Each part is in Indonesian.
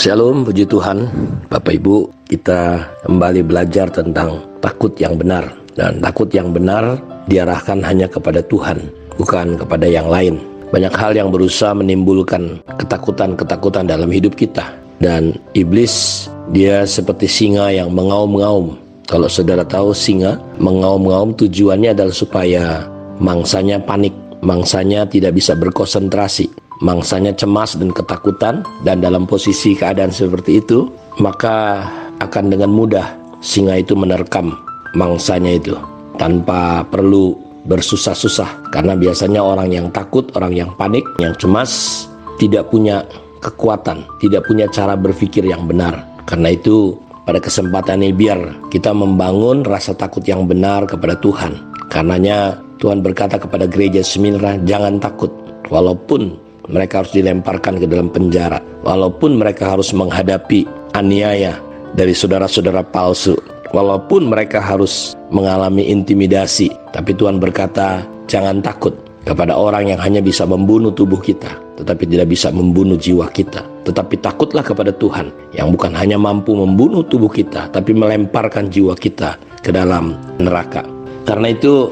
Shalom, puji Tuhan. Bapak Ibu, kita kembali belajar tentang takut yang benar. Dan takut yang benar diarahkan hanya kepada Tuhan, bukan kepada yang lain. Banyak hal yang berusaha menimbulkan ketakutan-ketakutan dalam hidup kita. Dan iblis, dia seperti singa yang mengaum-ngaum. Kalau saudara tahu, singa mengaum-ngaum tujuannya adalah supaya mangsanya panik, mangsanya tidak bisa berkonsentrasi, mangsanya cemas dan ketakutan. Dan dalam posisi keadaan seperti itu, maka akan dengan mudah singa itu menerkam mangsanya itu tanpa perlu bersusah-susah. Karena biasanya orang yang takut, orang yang panik, yang cemas tidak punya kekuatan, tidak punya cara berpikir yang benar. Karena itu pada kesempatan ini biar kita membangun rasa takut yang benar kepada Tuhan. Karenanya Tuhan berkata kepada gereja Smyrna, jangan takut. Walaupun mereka harus dilemparkan ke dalam penjara, walaupun mereka harus menghadapi aniaya dari saudara-saudara palsu, walaupun mereka harus mengalami intimidasi, tapi Tuhan berkata, jangan takut kepada orang yang hanya bisa membunuh tubuh kita, tetapi tidak bisa membunuh jiwa kita. Tetapi takutlah kepada Tuhan yang bukan hanya mampu membunuh tubuh kita, tapi melemparkan jiwa kita ke dalam neraka. Karena itu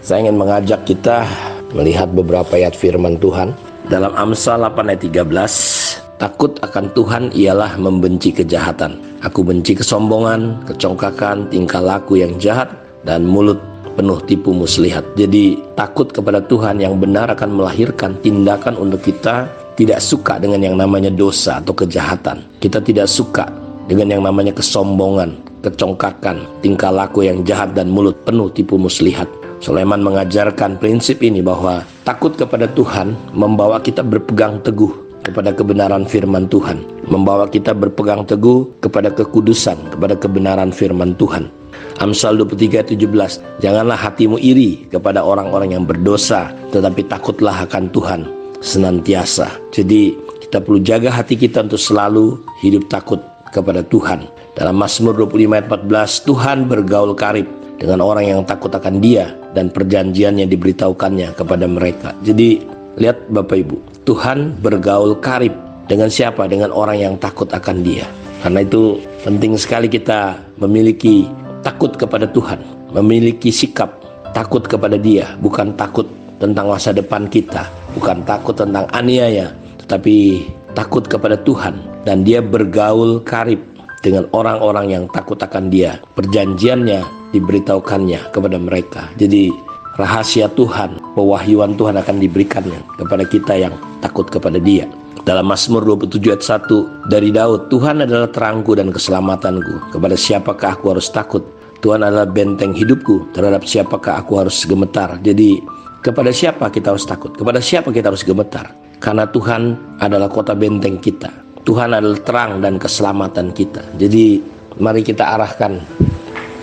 saya ingin mengajak kita melihat beberapa ayat firman Tuhan. Dalam Amsal 8 ayat 13, takut akan Tuhan ialah membenci kejahatan. Aku benci kesombongan, kecongkakan, tingkah laku yang jahat, dan mulut penuh tipu muslihat. Jadi takut kepada Tuhan yang benar akan melahirkan tindakan untuk kita tidak suka dengan yang namanya dosa atau kejahatan. Kita tidak suka dengan yang namanya kesombongan, kecongkakan, tingkah laku yang jahat, dan mulut penuh tipu muslihat. Sulaiman mengajarkan prinsip ini bahwa takut kepada Tuhan membawa kita berpegang teguh kepada kebenaran firman Tuhan, membawa kita berpegang teguh kepada kekudusan, kepada kebenaran firman Tuhan. Amsal 23:17, janganlah hatimu iri kepada orang-orang yang berdosa, tetapi takutlah akan Tuhan senantiasa. Jadi kita perlu jaga hati kita untuk selalu hidup takut kepada Tuhan. Dalam Mazmur 25 ayat 14, Tuhan bergaul karib dengan orang yang takut akan Dia, dan perjanjiannya diberitahukannya kepada mereka. Jadi lihat Bapak Ibu, Tuhan bergaul karib dengan siapa? Dengan orang yang takut akan Dia. Karena itu penting sekali kita memiliki takut kepada Tuhan, memiliki sikap takut kepada Dia, bukan takut tentang masa depan kita, bukan takut tentang aniaya, tetapi takut kepada Tuhan. Dan Dia bergaul karib dengan orang-orang yang takut akan Dia. Perjanjiannya diberitahukannya kepada mereka. Jadi rahasia Tuhan, pewahyuan Tuhan akan diberikannya kepada kita yang takut kepada Dia. Dalam Mazmur 27 ayat 1 dari Daud, Tuhan adalah terangku dan keselamatanku, kepada siapakah aku harus takut? Tuhan adalah benteng hidupku, terhadap siapakah aku harus gemetar? Jadi kepada siapa kita harus takut? Kepada siapa kita harus gemetar? Karena Tuhan adalah kota benteng kita. Tuhan adalah terang dan keselamatan kita. Jadi mari kita arahkan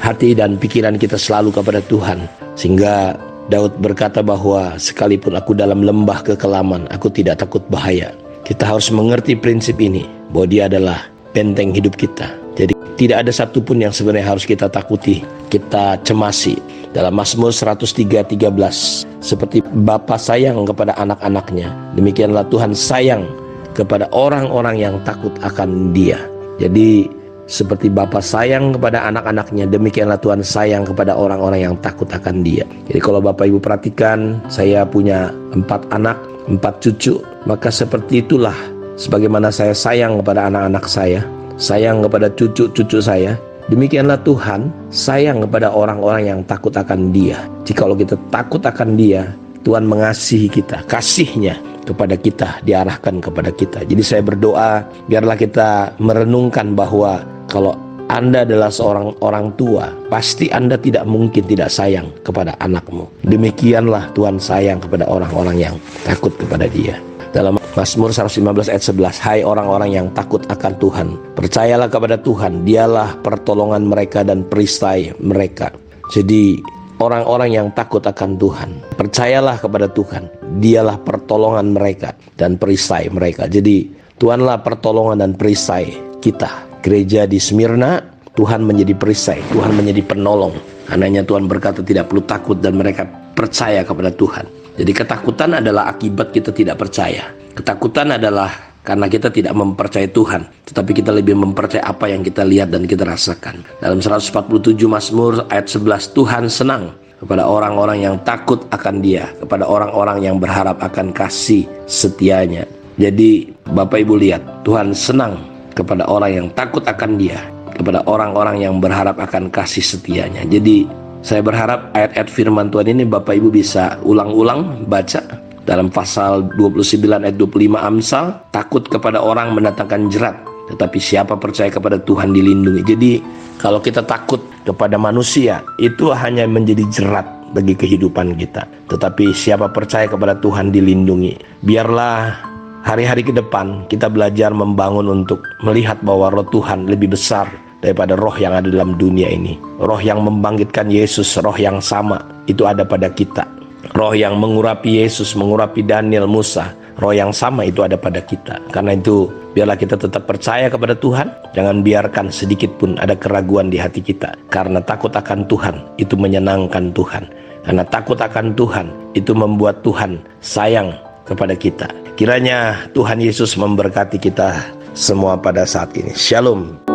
hati dan pikiran kita selalu kepada Tuhan. Sehingga Daud berkata bahwa sekalipun aku dalam lembah kekelaman, aku tidak takut bahaya. Kita harus mengerti prinsip ini, bahwa Dia adalah benteng hidup kita. Jadi tidak ada satupun yang sebenarnya harus kita takuti, kita cemasi. Dalam Mazmur 103:13, seperti Bapa sayang kepada anak-anaknya, demikianlah Tuhan sayang kepada orang-orang yang takut akan Dia. Jadi seperti Bapa sayang kepada anak-anaknya, demikianlah Tuhan sayang kepada orang-orang yang takut akan Dia. Jadi kalau Bapak Ibu perhatikan, saya punya 4 anak, 4 cucu, maka seperti itulah sebagaimana saya sayang kepada anak-anak saya, sayang kepada cucu-cucu saya, demikianlah Tuhan sayang kepada orang-orang yang takut akan Dia. Jikalau kita takut akan Dia, Tuhan mengasihi kita, kasih-Nya kepada kita diarahkan kepada kita. Jadi saya berdoa, biarlah kita merenungkan bahwa kalau Anda adalah seorang orang tua, pasti Anda tidak mungkin tidak sayang kepada anakmu. Demikianlah Tuhan sayang kepada orang-orang yang takut kepada Dia. Dalam Mazmur 115 ayat 11, hai orang-orang yang takut akan Tuhan, percayalah kepada Tuhan, Dialah pertolongan mereka dan perisai mereka. Jadi orang-orang yang takut akan Tuhan, percayalah kepada Tuhan, Dialah pertolongan mereka dan perisai mereka. Jadi Tuhanlah pertolongan dan perisai kita. Gereja di Smyrna, Tuhan menjadi perisai, Tuhan menjadi penolong. Karenanya Tuhan berkata tidak perlu takut, dan mereka percaya kepada Tuhan. Jadi ketakutan adalah akibat kita tidak percaya. Ketakutan adalah karena kita tidak mempercayai Tuhan, tetapi kita lebih mempercayai apa yang kita lihat dan kita rasakan. Dalam 147 Mazmur ayat 11, Tuhan senang kepada orang-orang yang takut akan Dia, kepada orang-orang yang berharap akan kasih setianya. Jadi Bapak Ibu lihat, Tuhan senang kepada orang yang takut akan Dia, kepada orang-orang yang berharap akan kasih setianya. Jadi saya berharap ayat-ayat firman Tuhan ini Bapak Ibu bisa ulang-ulang baca. Dalam pasal 29 ayat 25 Amsal, takut kepada orang mendatangkan jerat, tetapi siapa percaya kepada Tuhan dilindungi. Jadi kalau kita takut kepada manusia, itu hanya menjadi jerat bagi kehidupan kita. Tetapi siapa percaya kepada Tuhan dilindungi. Biarlah hari-hari ke depan kita belajar membangun untuk melihat bahwa roh Tuhan lebih besar daripada roh yang ada dalam dunia ini. Roh yang membangkitkan Yesus, roh yang sama, itu ada pada kita. Roh yang mengurapi Yesus, mengurapi Daniel, Musa, roh yang sama itu ada pada kita. Karena itu biarlah kita tetap percaya kepada Tuhan. Jangan biarkan sedikit pun ada keraguan di hati kita. Karena takut akan Tuhan itu menyenangkan Tuhan. Karena takut akan Tuhan itu membuat Tuhan sayang kepada kita. Kiranya Tuhan Yesus memberkati kita semua pada saat ini. Shalom.